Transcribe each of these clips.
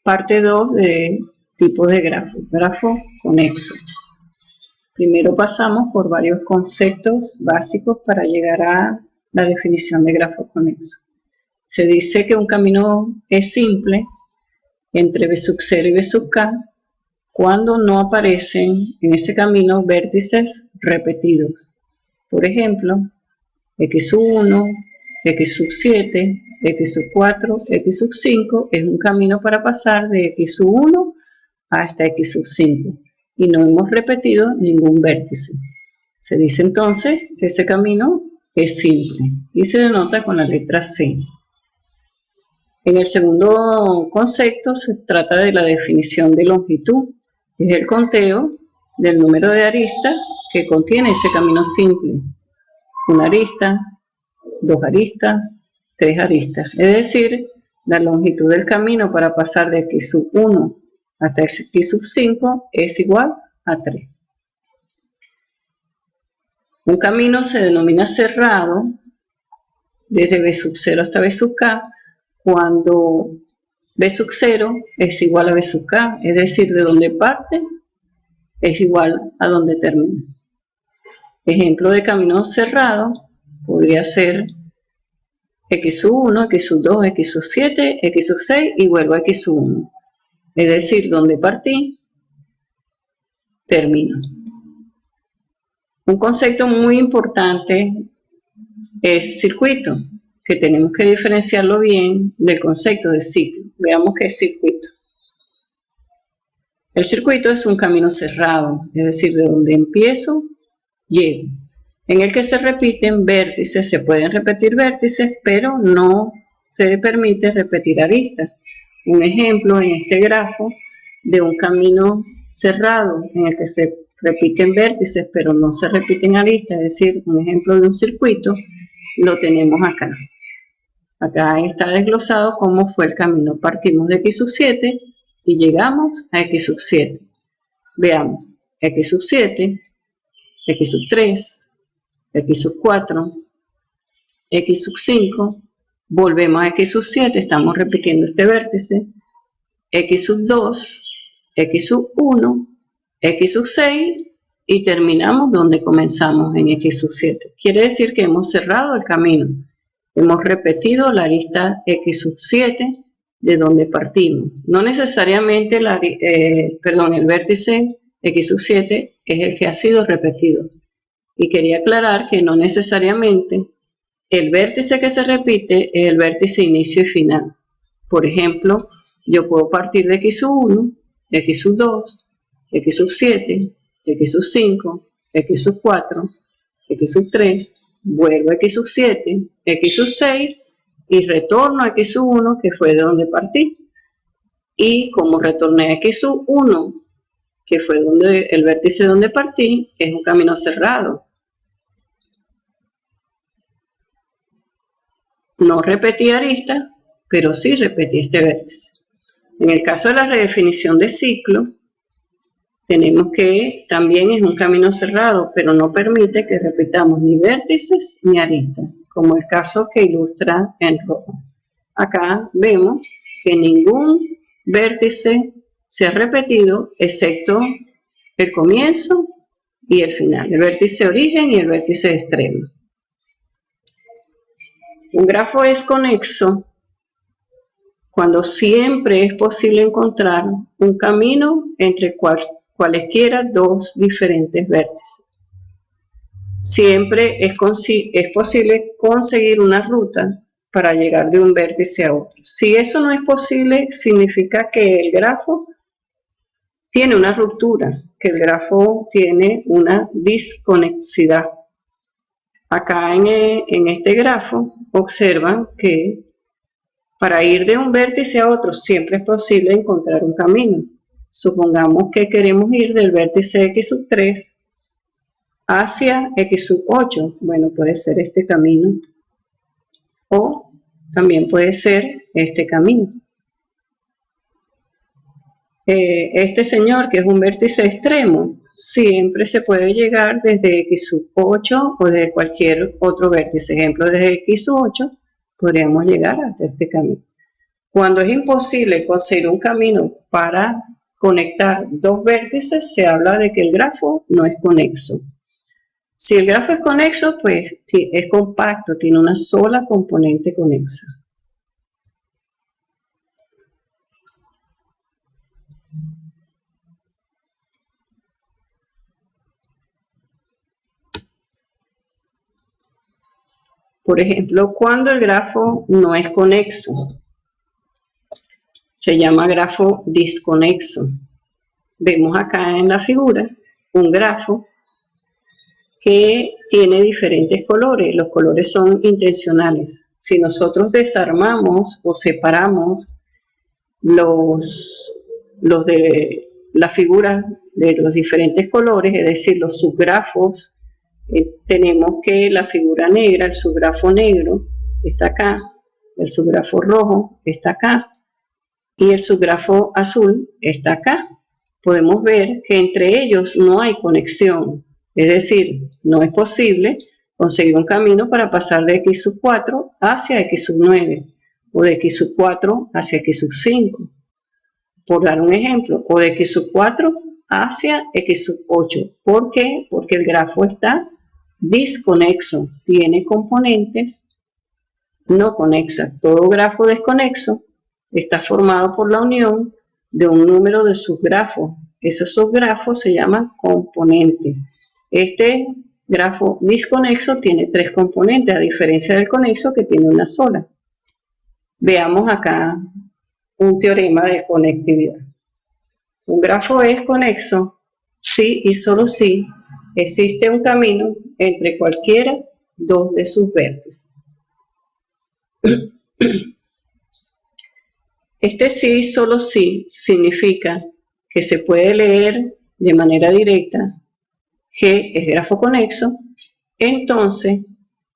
Parte 2 de tipos de grafos, grafo conexo. Primero pasamos por varios conceptos básicos para llegar a la definición de grafo conexo. Se dice que un camino es simple entre B sub 0 y B sub k cuando no aparecen en ese camino vértices repetidos. Por ejemplo, x sub 1, x sub 7, x sub 4, x sub 5 es un camino para pasar de x sub 1 hasta x sub 5 y no hemos repetido ningún vértice. Se dice entonces que ese camino es simple y se denota con la letra C. En el segundo concepto se trata de la definición de longitud, que es el conteo del número de aristas que contiene ese camino simple. Una arista, dos aristas, tres aristas, es decir, la longitud del camino para pasar de x sub 1 hasta x sub 5 es igual a 3. Un camino se denomina cerrado desde B sub 0 hasta B sub k cuando B sub 0 es igual a B sub k, es decir, de donde parte es igual a donde termina. Ejemplo de camino cerrado podría ser x sub 1, x sub 2, x sub 7, x sub 6 y vuelvo a x sub 1. Es decir, donde partí, termino. Un concepto muy importante es circuito, que tenemos que diferenciarlo bien del concepto de ciclo. Veamos qué es circuito. El circuito es un camino cerrado, es decir, de donde empiezo, llego, en el que se repiten vértices, se pueden repetir vértices, pero no se permite repetir aristas. Un ejemplo en este grafo de un camino cerrado en el que se repiten vértices, pero no se repiten aristas, es decir, un ejemplo de un circuito, lo tenemos acá. Acá está desglosado cómo fue el camino. Partimos de x sub 7 y llegamos a x sub 7. Veamos, x sub 7, x sub 3, x sub 4, x sub 5, volvemos a x sub 7, estamos repitiendo este vértice, x sub 2, x sub 1, x sub 6 y terminamos donde comenzamos en x sub 7. Quiere decir que hemos cerrado el camino. Hemos repetido la arista x sub 7 de donde partimos. No necesariamente el vértice x sub 7 es el que ha sido repetido. Y quería aclarar que no necesariamente el vértice que se repite es el vértice inicio y final. Por ejemplo, yo puedo partir de x sub 1, x sub 2, x sub 7, x sub 5, x sub 4, x sub 3, vuelvo a x sub 7, x sub 6 y retorno a x sub 1 que fue de donde partí. Y como retorné a x sub 1, que fue el vértice donde partí, es un camino cerrado. No repetí aristas, pero sí repetí este vértice. En el caso de la redefinición de ciclo, tenemos que también es un camino cerrado, pero no permite que repitamos ni vértices ni aristas, como el caso que ilustra en rojo. Acá vemos que ningún vértice se ha repetido, excepto el comienzo y el final, el vértice origen y el vértice extremo. Un grafo es conexo cuando siempre es posible encontrar un camino entre cualesquiera dos diferentes vértices. Siempre es posible conseguir una ruta para llegar de un vértice a otro. Si eso no es posible, significa que el grafo tiene una ruptura, que el grafo tiene una disconexidad. Acá en este grafo observan que para ir de un vértice a otro siempre es posible encontrar un camino. Supongamos que queremos ir del vértice x sub 3 hacia x sub 8. Bueno, puede ser este camino o también puede ser este camino. Este señor, que es un vértice extremo, siempre se puede llegar desde x sub 8 o desde cualquier otro vértice. Ejemplo, desde x sub 8 podríamos llegar hasta este camino. Cuando es imposible conseguir un camino para conectar dos vértices, se habla de que el grafo no es conexo. Si el grafo es conexo, pues es compacto, tiene una sola componente conexa. Por ejemplo, cuando el grafo no es conexo, se llama grafo disconexo. Vemos acá en la figura un grafo que tiene diferentes colores. Los colores son intencionales. Si nosotros desarmamos o separamos los de la figura de los diferentes colores, es decir, los subgrafos, tenemos que la figura negra, el subgrafo negro está acá, el subgrafo rojo está acá y el subgrafo azul está acá. Podemos ver que entre ellos no hay conexión, es decir, no es posible conseguir un camino para pasar de x sub 4 hacia x sub 9 o de x sub 4 hacia x sub 5, por dar un ejemplo, o de x sub 4 hacia x sub 8. ¿Por qué? Porque el grafo está disconexo, tiene componentes no conexas. Todo grafo desconexo está formado por la unión de un número de subgrafos. Esos subgrafos se llaman componentes. Este grafo disconexo tiene 3 componentes, a diferencia del conexo que tiene una sola. Veamos acá un teorema de conectividad. Un grafo es conexo si y solo si existe un camino entre cualquiera dos de sus vértices. Este sí, solo sí, significa que se puede leer de manera directa G es grafo conexo, entonces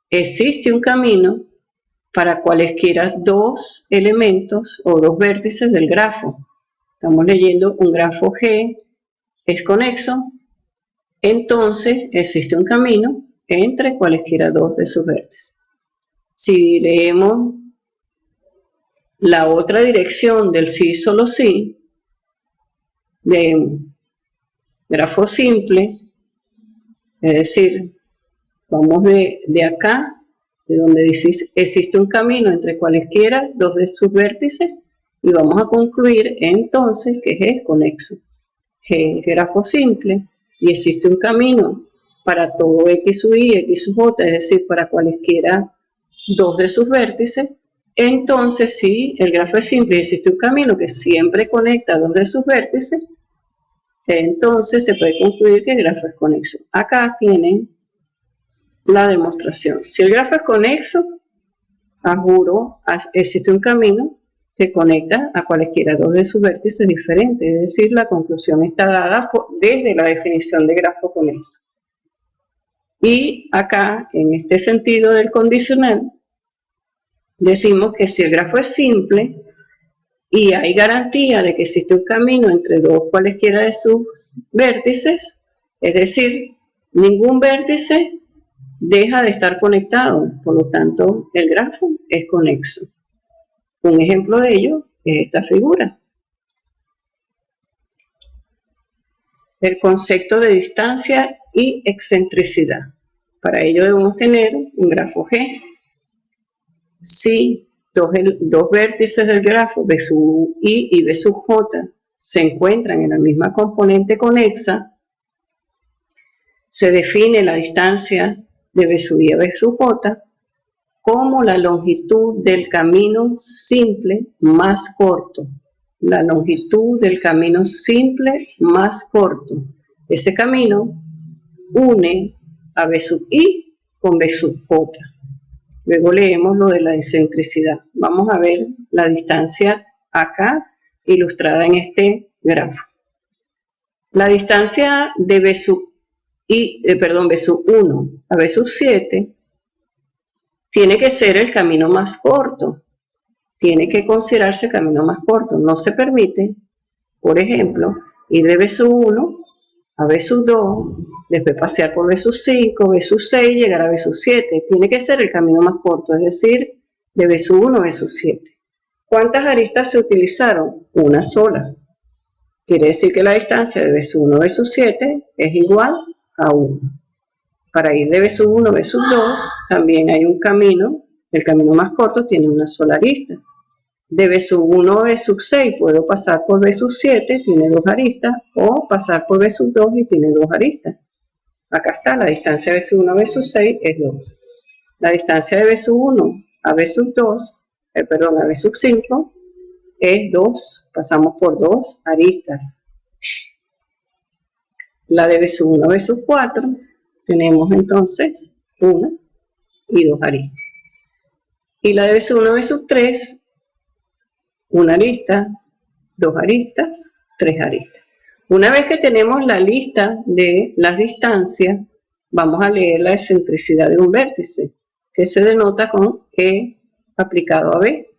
existe un camino para cualesquiera dos elementos o dos vértices del grafo. Estamos leyendo un grafo G es conexo, entonces existe un camino entre cualesquiera dos de sus vértices. Si leemos la otra dirección del sí solo sí, de grafo simple, es decir, vamos de acá, de donde existe un camino entre cualesquiera dos de sus vértices, y vamos a concluir entonces que G es conexo. G es grafo simple y existe un camino para todo x sub y x sub j, es decir, para cualesquiera dos de sus vértices. Entonces, si el grafo es simple y existe un camino que siempre conecta dos de sus vértices, entonces se puede concluir que el grafo es conexo. Acá tienen la demostración. Si el grafo es conexo, a juro, existe un camino que conecta a cualesquiera dos de sus vértices diferentes, es decir, la conclusión está dada desde la definición de grafo conexo. Y acá, en este sentido del condicional, decimos que si el grafo es simple y hay garantía de que existe un camino entre dos cualesquiera de sus vértices, es decir, ningún vértice deja de estar conectado, por lo tanto el grafo es conexo. Un ejemplo de ello es esta figura. El concepto de distancia y excentricidad. Para ello debemos tener un grafo G. Si dos vértices del grafo, B sub I y B sub J, se encuentran en la misma componente conexa, se define la distancia de B sub I a B sub J como la longitud del camino simple más corto. La longitud del camino simple más corto. Ese camino une a B sub I con B sub J. Luego leemos lo de la excentricidad. Vamos a ver la distancia acá ilustrada en este grafo. La distancia de B sub 1 a B sub 7 tiene que ser el camino más corto. Tiene que considerarse el camino más corto. No se permite, por ejemplo, ir de B sub 1 a B sub 2, después pasear por B sub 5, B sub 6 y llegar a B sub 7. Tiene que ser el camino más corto, es decir, de B sub 1 a B sub 7. ¿Cuántas aristas se utilizaron? Una sola. Quiere decir que la distancia de B sub 1 B sub 7 es igual a 1. Para ir de B sub 1 B sub 2 también hay un camino. El camino más corto tiene una sola arista. De B sub 1 a B sub 6 puedo pasar por B sub 7, tiene 2 aristas, o pasar por B sub 2 y tiene 2 aristas. Acá está, la distancia de B sub 1 a B sub 6 es 2. La distancia de B sub 1 a B sub 2, a B sub 5 es 2, pasamos por 2 aristas. La de B sub 1 a B sub 4 tenemos entonces 1 y 2 aristas. Y la de B sub 1 a B sub 3, una arista, 2 aristas, 3 aristas. Una vez que tenemos la lista de las distancias, vamos a leer la excentricidad de un vértice, que se denota con E aplicado a B.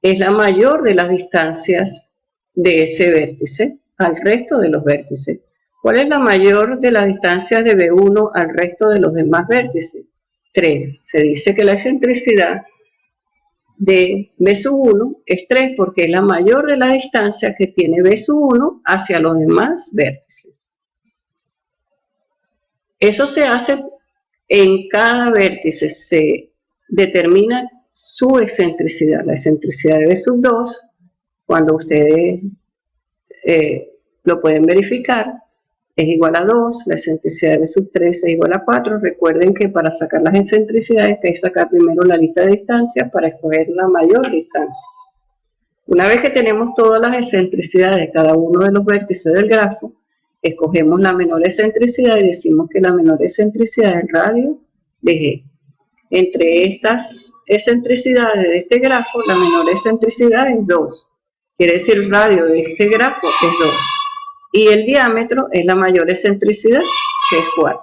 Es la mayor de las distancias de ese vértice al resto de los vértices. ¿Cuál es la mayor de las distancias de B1 al resto de los demás vértices? 3. Se dice que la excentricidad de B sub 1 es 3 porque es la mayor de la distancia que tiene B sub 1 hacia los demás vértices. Eso se hace en cada vértice, se determina su excentricidad. La excentricidad de B sub 2, cuando ustedes lo pueden verificar, es igual a 2, la excentricidad de B sub 3 es igual a 4. Recuerden que para sacar las excentricidades hay que sacar primero la lista de distancias para escoger la mayor distancia. Una vez que tenemos todas las excentricidades de cada uno de los vértices del grafo, escogemos la menor excentricidad y decimos que la menor excentricidad es el radio de G. Entre estas excentricidades de este grafo, la menor excentricidad es 2. Quiere decir el radio de este grafo es 2. Y el diámetro es la mayor excentricidad, que es 4.